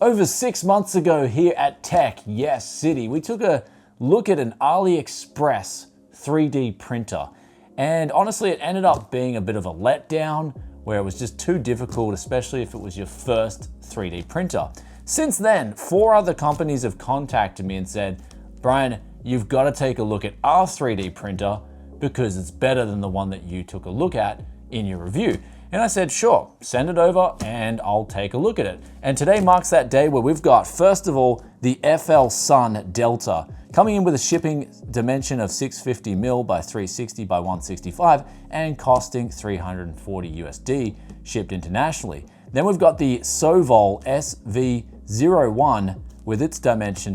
Over 6 months ago here at Tech Yes City, we took a look at an Aliexpress 3D printer. And honestly, it ended up being a bit of a letdown where it was just too difficult, especially if it was your first 3D printer. Since then, 4 other companies have contacted me and said, Brian, you've got to take a look at our 3D printer because it's better than the one that you took a look at in your review. And I said, sure, send it over and I'll take a look at it. And today marks that day where we've got, first of all, the FLSUN Delta, coming in with a shipping dimension of 650 mil by 360 by 165 and costing 340 USD shipped internationally. Then we've got the Sovol SV01 with its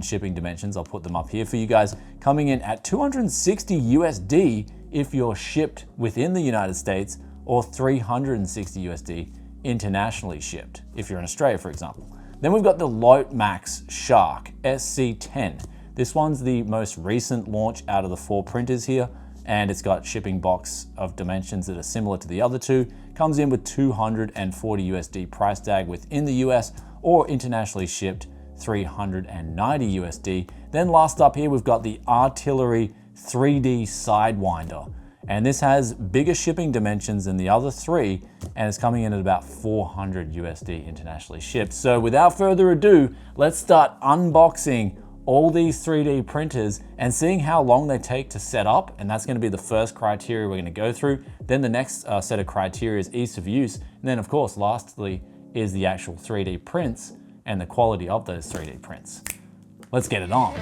shipping dimensions, I'll put them up here for you guys, coming in at 260 USD if you're shipped within the United States, or 360 USD internationally shipped, if you're in Australia, for example. Then we've got the Lotmaxx Shark SC10. This one's the most recent launch out of the 4 printers here, and it's got shipping box of dimensions that are similar to the other 2. Comes in with 240 USD price tag within the US, or internationally shipped 390 USD. Then last up here, we've got the Artillery 3D Sidewinder. And this has bigger shipping dimensions than the other 3, and it's coming in at about 400 USD internationally shipped. So without further ado, let's start unboxing all these 3D printers and seeing how long they take to set up. And that's gonna be the first criteria we're gonna go through. Then the next set of criteria is ease of use. And then of course, lastly, is the actual 3D prints and the quality of those 3D prints. Let's get it on.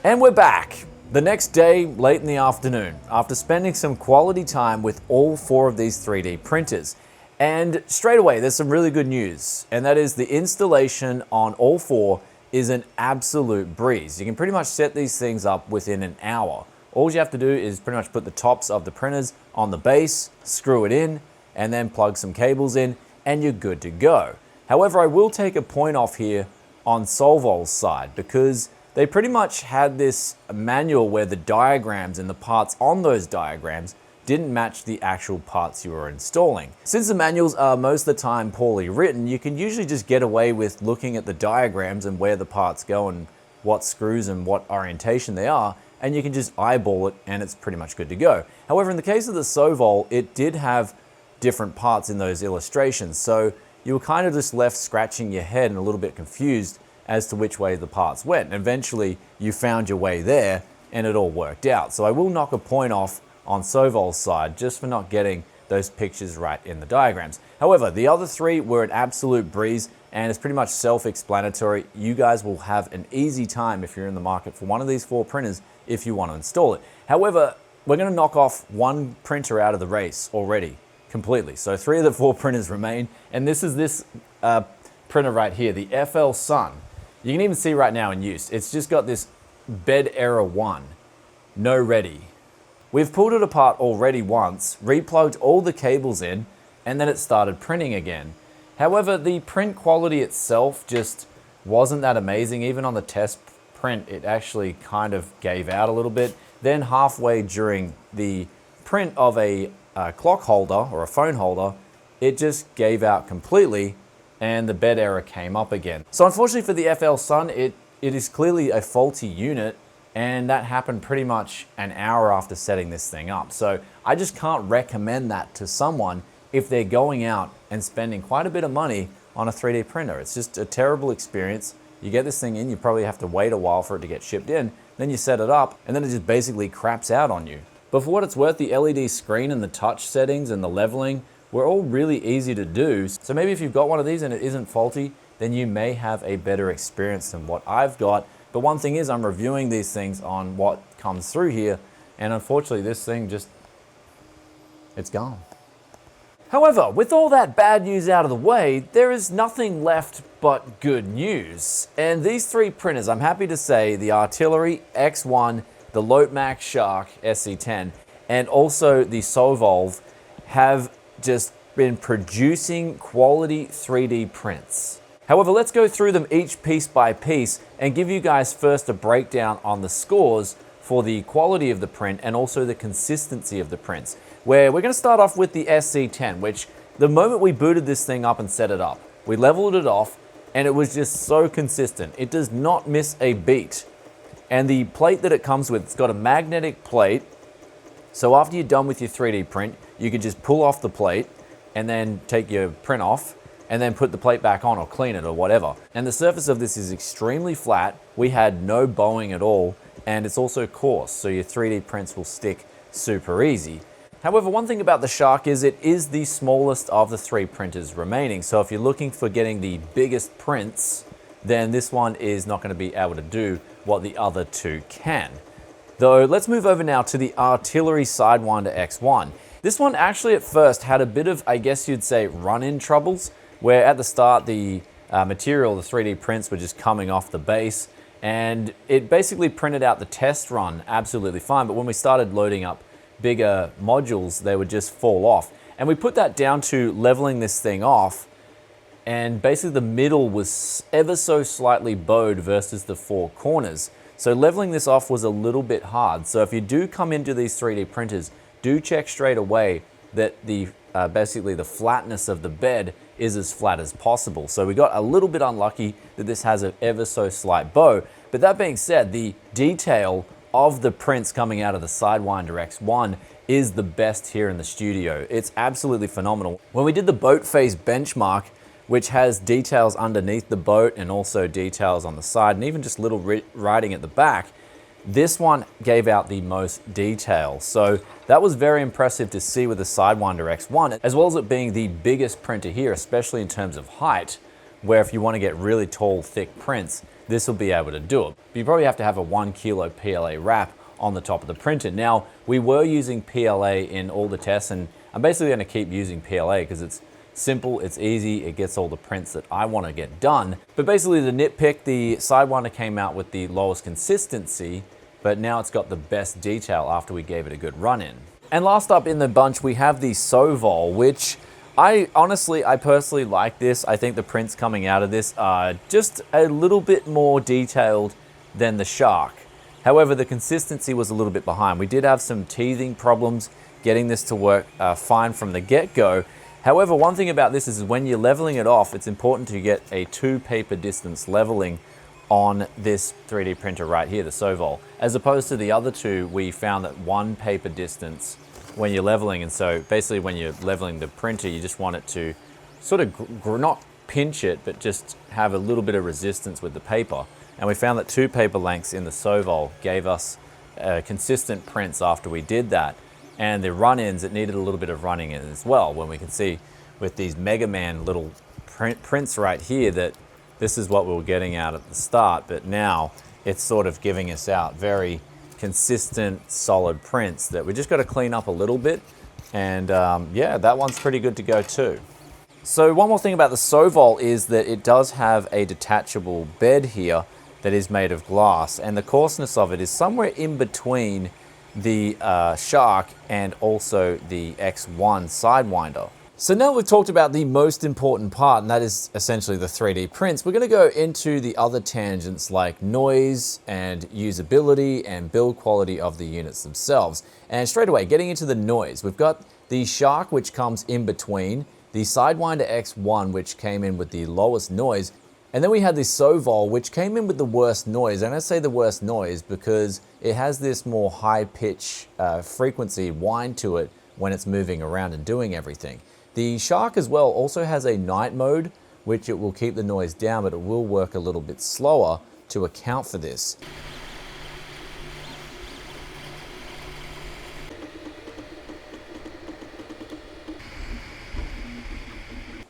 And we're back. The next day, late in the afternoon, after spending some quality time with all 4 of these 3D printers. And straight away, there's some really good news, and that is the installation on all 4 is an absolute breeze. You can pretty much set these things up within an hour. All you have to do is pretty much put the tops of the printers on the base, screw it in, and then plug some cables in, and you're good to go. However, I will take a point off here on Sovol's side, because they pretty much had this manual where the diagrams and the parts on those diagrams didn't match the actual parts you were installing. Since the manuals are most of the time poorly written, you can usually just get away with looking at the diagrams and where the parts go and what screws and what orientation they are, and you can just eyeball it and it's pretty much good to go. However, in the case of the Sovol, it did have different parts in those illustrations, so you were kind of just left scratching your head and a little bit confused as to which way the parts went. And eventually you found your way there and it all worked out. So I will knock a point off on Sovol's side just for not getting those pictures right in the diagrams. However, the other 3 were an absolute breeze and it's pretty much self-explanatory. You guys will have an easy time if you're in the market for one of these 4 printers if you want to install it. However, we're going to knock off 1 printer out of the race already completely. So 3 of the 4 printers remain, and this is this printer right here, the FLSUN. You can even see right now in use, it's just got this bed error 1, no ready. We've pulled it apart already once, replugged all the cables in, and then it started printing again. However, the print quality itself just wasn't that amazing. Even on the test print, it actually kind of gave out a little bit. Then halfway during the print of a clock holder or a phone holder, it just gave out completely and the bed error came up again. So unfortunately for the FLSUN, it is clearly a faulty unit, and that happened pretty much an hour after setting this thing up. So I just can't recommend that to someone if they're going out and spending quite a bit of money on a 3D printer. It's just a terrible experience. You get this thing in, you probably have to wait a while for it to get shipped in, then you set it up, and then it just basically craps out on you. But for what it's worth, the LED screen and the touch settings and the leveling were all really easy to do. So maybe if you've got one of these and it isn't faulty, then you may have a better experience than what I've got. But one thing is, I'm reviewing these things on what comes through here, and unfortunately this thing just, it's gone. However, with all that bad news out of the way, there is nothing left but good news. And these 3 printers, I'm happy to say, the Artillery X1, the Lotmaxx Shark SC10, and also the Sovol have just been producing quality 3D prints. However, let's go through them each piece by piece and give you guys first a breakdown on the scores for the quality of the print and also the consistency of the prints. where we're going to start off with the SC10, which the moment we booted this thing up and set it up, we leveled it off, and it was just so consistent. It does not miss a beat. And the plate that it comes with, it's got a magnetic plate. So after you're done with your 3D print, you could just pull off the plate and then take your print off and then put the plate back on or clean it or whatever. And the surface of this is extremely flat. We had no bowing at all, and it's also coarse, so your 3D prints will stick super easy. However, one thing about the Shark is it is the smallest of the 3 printers remaining. So if you're looking for getting the biggest prints, then this one is not going to be able to do what the other 2 can. Though, let's move over now to the Artillery Sidewinder X1. This one actually at first had a bit of, I guess you'd say, run-in troubles, where at the start the material, the 3D prints were just coming off the base, and it basically printed out the test run absolutely fine, but when we started loading up bigger modules, they would just fall off. And we put that down to leveling this thing off, and basically the middle was ever so slightly bowed versus the 4 corners. So leveling this off was a little bit hard. So if you do come into these 3D printers, do check straight away that the basically the flatness of the bed is as flat as possible. So we got a little bit unlucky that this has an ever so slight bow. But that being said, the detail of the prints coming out of the Sidewinder X1 is the best here in the studio. It's absolutely phenomenal. When we did the boat face benchmark, which has details underneath the boat and also details on the side and even just little writing at the back, this one gave out the most detail. So that was very impressive to see with the Sidewinder X1, as well as it being the biggest printer here, especially in terms of height, where if you want to get really tall, thick prints, this will be able to do it. But you probably have to have a 1 kilo PLA wrap on the top of the printer. Now, we were using PLA in all the tests, and I'm basically going to keep using PLA because it's simple, it's easy, it gets all the prints that I want to get done. But basically the nitpick, the Sidewinder came out with the lowest consistency, but now it's got the best detail after we gave it a good run-in. And last up in the bunch, we have the Sovol, which I personally like this. I think the prints coming out of this are just a little bit more detailed than the Shark. However, the consistency was a little bit behind. We did have some teething problems getting this to work fine from the get-go. However, one thing about this is when you're leveling it off, it's important to get a 2 paper distance leveling on this 3D printer right here, the Sovol. As opposed to the other 2, we found that 1 paper distance when you're leveling, and so basically when you're leveling the printer, you just want it to sort of not pinch it, but just have a little bit of resistance with the paper. And we found that 2 paper lengths in the Sovol gave us consistent prints after we did that. And the run-ins, it needed a little bit of running in as well, when we can see with these Mega Man little prints right here that this is what we were getting out at the start, but now it's sort of giving us out very consistent, solid prints that we just got to clean up a little bit. And yeah, that one's pretty good to go too. So one more thing about the Sovol is that it does have a detachable bed here that is made of glass, and the coarseness of it is somewhere in between the Shark and also the X1 Sidewinder. So now we've talked about the most important part, and that is essentially the 3D prints. We're going to go into the other tangents like noise and usability and build quality of the units themselves. And straight away, getting into the noise, we've got the Shark, which comes in between, the Sidewinder X1, which came in with the lowest noise, and then we had the Sovol, which came in with the worst noise. And I say the worst noise because it has this more high pitch frequency whine to it when it's moving around and doing everything. The Shark as well also has a night mode, which it will keep the noise down, but it will work a little bit slower to account for this.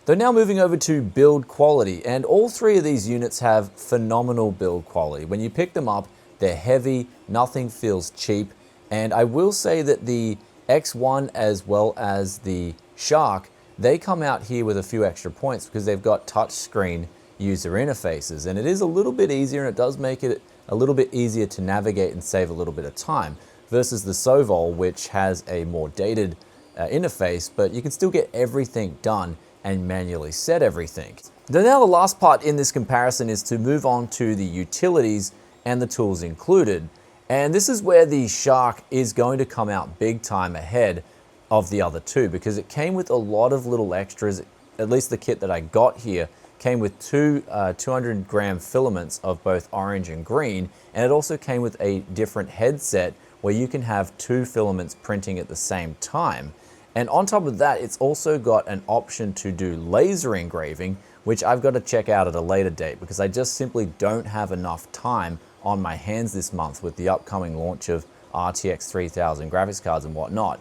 Though now moving over to build quality, and all 3 of these units have phenomenal build quality. When you pick them up, they're heavy, nothing feels cheap, and I will say that the X1 as well as the Shark, they come out here with a few extra points because they've got touchscreen user interfaces, and it is a little bit easier, and it does make it a little bit easier to navigate and save a little bit of time versus the Sovol, which has a more dated interface, but you can still get everything done and manually set everything. Now the last part in this comparison is to move on to the utilities and the tools included. And this is where the Shark is going to come out big time ahead of the other two, because it came with a lot of little extras. At least the kit that I got here came with two 200-gram filaments of both orange and green, and it also came with a different headset where you can have two filaments printing at the same time. And on top of that, it's also got an option to do laser engraving, which I've got to check out at a later date because I just simply don't have enough time on my hands this month with the upcoming launch of RTX 3000 graphics cards and whatnot.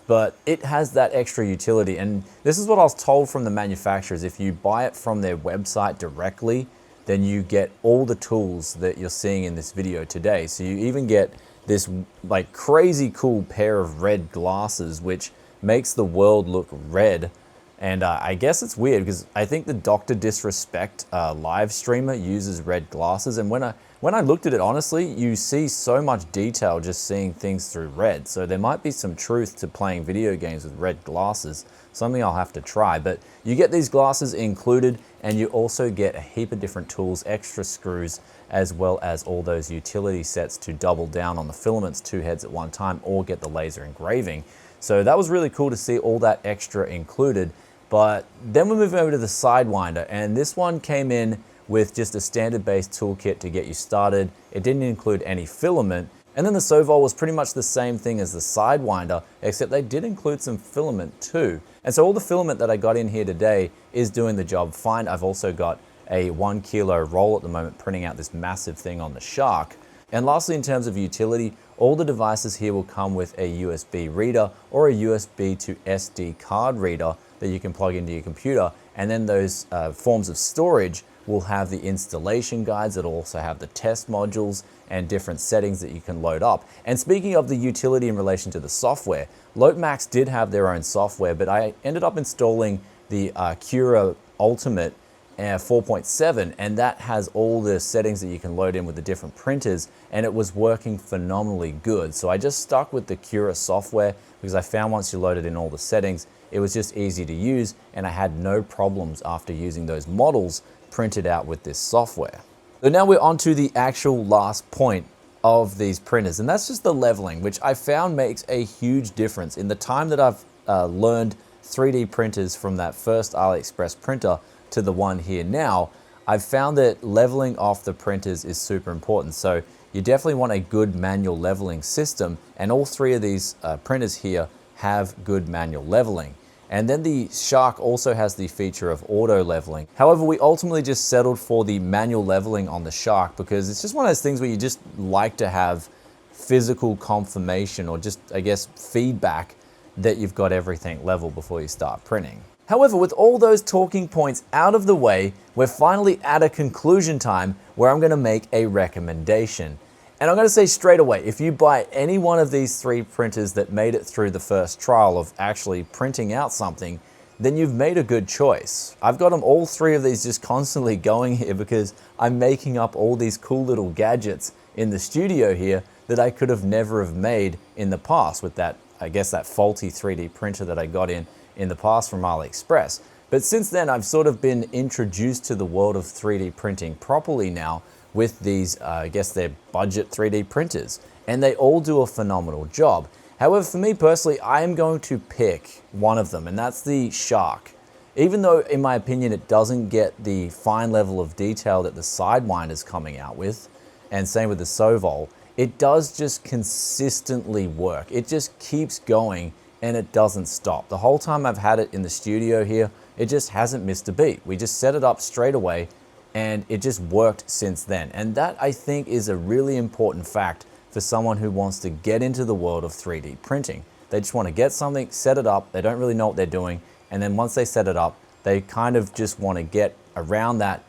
But it has that extra utility, and this is what I was told from the manufacturers. If you buy it from their website directly, then you get all the tools that you're seeing in this video today. So you even get this like crazy cool pair of red glasses, which makes the world look red. And I guess it's weird because I think the Dr. Disrespect live streamer uses red glasses, and when I looked at it honestly, you see so much detail just seeing things through red. So there might be some truth to playing video games with red glasses, something I'll have to try. But you get these glasses included, and you also get a heap of different tools, extra screws, as well as all those utility sets to double down on the filaments, two heads at one time, or get the laser engraving. So that was really cool to see all that extra included. But then we move over to the Sidewinder, and this one came in with just a standard base toolkit to get you started. It didn't include any filament. And then the Sovol was pretty much the same thing as the Sidewinder, except they did include some filament too. And so all the filament that I got in here today is doing the job fine. I've also got a 1 kilo roll at the moment printing out this massive thing on the Shark. And lastly, in terms of utility, all the devices here will come with a USB reader or a USB to SD card reader that you can plug into your computer. And then those forms of storage will have the installation guides. It'll also have the test modules and different settings that you can load up. And speaking of the utility in relation to the software, Lotmaxx did have their own software, but I ended up installing the Cura Ultimate 4.7, and that has all the settings that you can load in with the different printers, and it was working phenomenally good. So I just stuck with the Cura software because I found once you loaded in all the settings, it was just easy to use, and I had no problems after using those models printed out with this software. So now we're on to the actual last point of these printers, and that's just the leveling, which I found makes a huge difference. In the time that I've learned 3D printers from that first Aliexpress printer to the one here now, I've found that leveling off the printers is super important. So you definitely want a good manual leveling system, and all three of these printers here have good manual leveling. And then the Shark also has the feature of auto leveling. However, we ultimately just settled for the manual leveling on the Shark because it's just one of those things where you just like to have physical confirmation, or just, I guess, feedback that you've got everything level before you start printing. However, with all those talking points out of the way, we're finally at a conclusion time where I'm gonna make a recommendation. And I'm gonna say straight away, if you buy any one of these three printers that made it through the first trial of actually printing out something, then you've made a good choice. I've got them all three of these just constantly going here because I'm making up all these cool little gadgets in the studio here that I could have never have made in the past with that, I guess, that faulty 3D printer that I got in the past from Aliexpress. But since then, I've sort of been introduced to the world of 3D printing properly now with these, I guess they're budget 3D printers, and they all do a phenomenal job. However, for me personally, I am going to pick one of them, and that's the Shark. Even though, in my opinion, it doesn't get the fine level of detail that the Sidewinder is coming out with, and same with the Sovol, it does just consistently work. It just keeps going, and it doesn't stop. The whole time I've had it in the studio here, it just hasn't missed a beat. We just set it up straight away, and it just worked since then. And that, I think, is a really important fact for someone who wants to get into the world of 3D printing. They just want to get something, set it up, they don't really know what they're doing, and then once they set it up, they kind of just want to get around that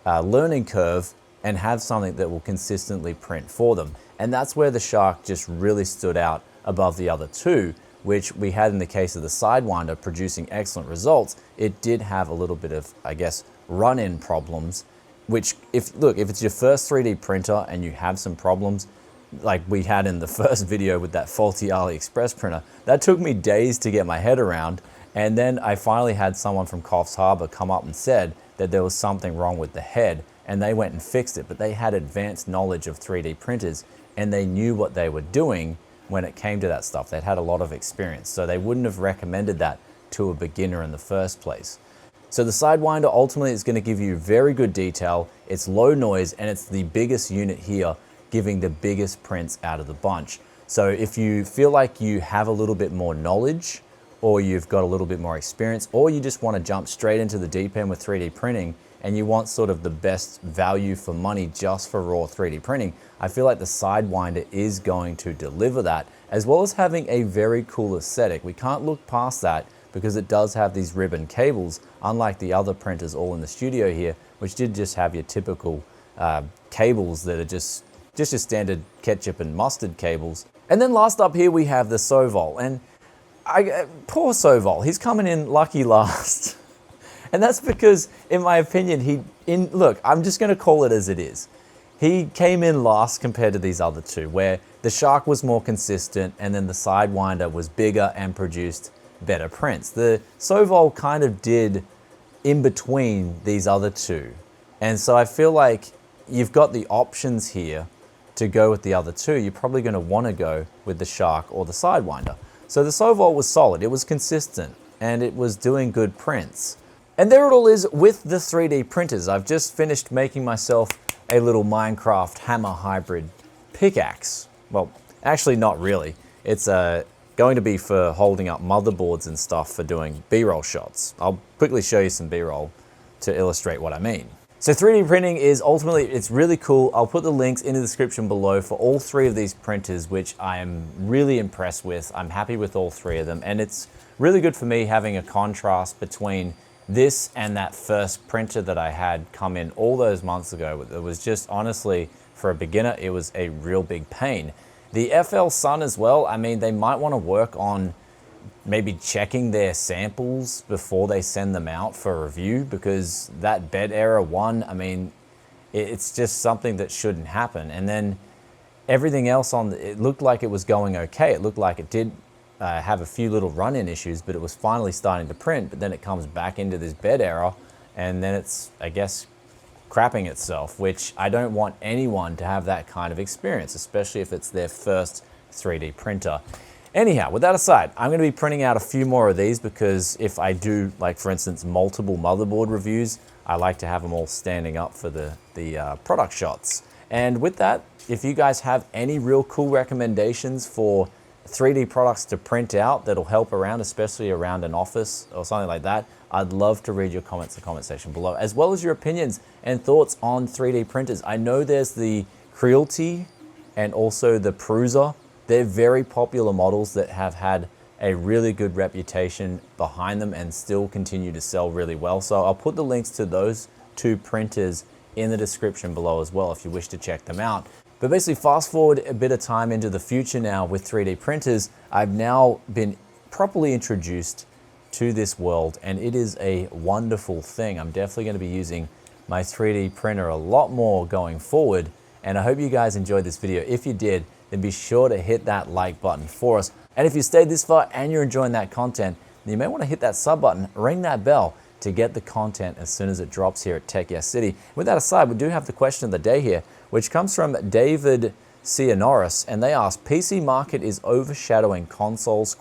learning curve and have something that will consistently print for them. And that's where the Shark just really stood out above the other two, which we had in the case of the Sidewinder producing excellent results. It did have a little bit of, I guess, run-in problems, which if it's your first 3D printer and you have some problems, like we had in the first video with that faulty AliExpress printer, that took me days to get my head around. And then I finally had someone from Coffs Harbour come up and said that there was something wrong with the head, and they went and fixed it. But they had advanced knowledge of 3D printers, and they knew what they were doing when it came to that stuff. They'd had a lot of experience, so they wouldn't have recommended that to a beginner in the first place. So the Sidewinder ultimately is going to give you very good detail, it's low noise, and it's the biggest unit here, giving the biggest prints out of the bunch. So if you feel like you have a little bit more knowledge, or you've got a little bit more experience, or you just want to jump straight into the deep end with 3D printing, and you want sort of the best value for money just for raw 3D printing, I feel like the Sidewinder is going to deliver that, as well as having a very cool aesthetic. We can't look past that because it does have these ribbon cables, unlike the other printers all in the studio here, which did just have your typical cables that are just your standard ketchup and mustard cables. And then last up here we have the Sovol, and poor Sovol, he's coming in lucky last. And that's because, in my opinion, look, I'm just going to call it as it is. He came in last compared to these other two, where the Shark was more consistent and then the Sidewinder was bigger and produced better prints. The Sovol kind of did in between these other two. And so I feel like you've got the options here to go with the other two. You're probably going to want to go with the Shark or the Sidewinder. So the Sovol was solid, it was consistent, and it was doing good prints. And there it all is with the 3D printers. I've just finished making myself a little Minecraft hammer hybrid pickaxe. Well, actually not really. It's going to be for holding up motherboards and stuff for doing B-roll shots. I'll quickly show you some B-roll to illustrate what I mean. So 3D printing is ultimately, it's really cool. I'll put the links in the description below for all three of these printers, which I am really impressed with. I'm happy with all three of them. And it's really good for me having a contrast between this and that first printer that I had come in all those months ago. It was just, honestly, for a beginner, it was a real big pain. The FLSUN as well, I mean, they might want to work on maybe checking their samples before they send them out for review, because that bed error one, I mean, it's just something that shouldn't happen. And then everything else it looked like it was going okay. It looked like it did have a few little run-in issues, but it was finally starting to print, but then it comes back into this bed error, and then it's, I guess, crapping itself, which I don't want anyone to have that kind of experience, especially if it's their first 3D printer. Anyhow, with that aside, I'm going to be printing out a few more of these, because if I do, like for instance, multiple motherboard reviews, I like to have them all standing up for the product shots. And with that, if you guys have any real cool recommendations for 3D products to print out that'll help around, especially around an office or something like that, I'd love to read your comments in the comment section below, as well as your opinions and thoughts on 3D printers. I know there's the Creality and also the Prusa. They're very popular models that have had a really good reputation behind them and still continue to sell really well. So I'll put the links to those two printers in the description below as well if you wish to check them out. But basically, fast forward a bit of time into the future now with 3D printers, I've now been properly introduced to this world, and it is a wonderful thing. I'm definitely going to be using my 3D printer a lot more going forward, and I hope you guys enjoyed this video. If you did, then be sure to hit that like button for us. And if you stayed this far and you're enjoying that content, then you may want to hit that sub button, ring that bell to get the content as soon as it drops here at Tech Yes City. With that aside, we do have the question of the day here, which comes from David Cianoris, and they ask, PC market is overshadowing consoles, ?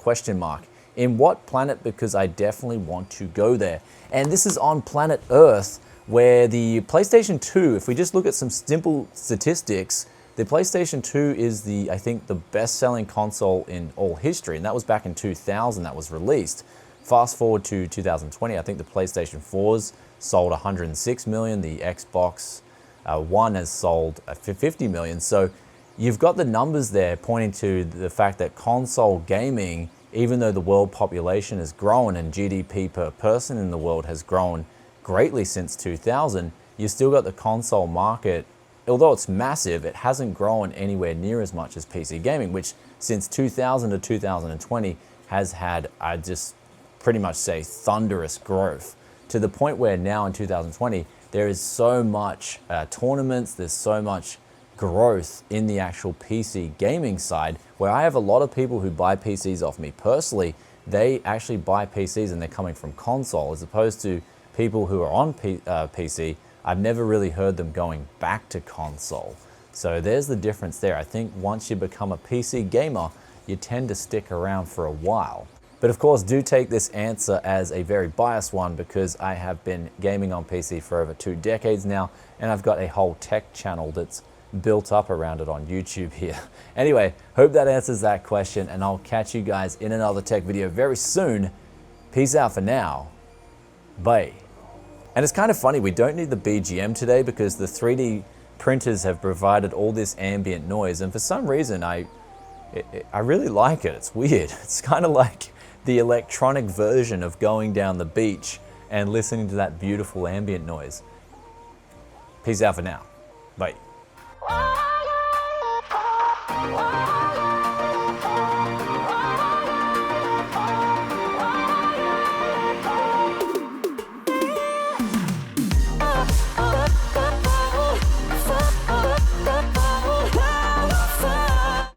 In what planet? Because I definitely want to go there. And this is on planet Earth, where the PlayStation 2, if we just look at some simple statistics, the PlayStation 2 is I think the best-selling console in all history, and that was back in 2000 that was released. Fast forward to 2020, I think the PlayStation 4's sold 106 million, the Xbox One has sold 50 million. So you've got the numbers there pointing to the fact that console gaming, even though the world population has grown and GDP per person in the world has grown greatly since 2000, you've still got the console market. Although it's massive, it hasn't grown anywhere near as much as PC gaming, which since 2000 to 2020 has had, I just pretty much say, thunderous growth, to the point where now in 2020, there is so much tournaments, there's so much growth in the actual PC gaming side, where I have a lot of people who buy PCs off me personally. They actually buy PCs and they're coming from console, as opposed to people who are on PC. I've never really heard them going back to console. So there's the difference there. I think once you become a PC gamer, you tend to stick around for a while. But of course, do take this answer as a very biased one because I have been gaming on PC for over 2 decades now, and I've got a whole tech channel that's built up around it on YouTube here. Anyway, hope that answers that question, and I'll catch you guys in another tech video very soon. Peace out for now. Bye. And it's kind of funny, we don't need the BGM today because the 3D printers have provided all this ambient noise, and for some reason I really like it. It's weird. It's kind of like the electronic version of going down the beach and listening to that beautiful ambient noise. Peace out for now. Bye.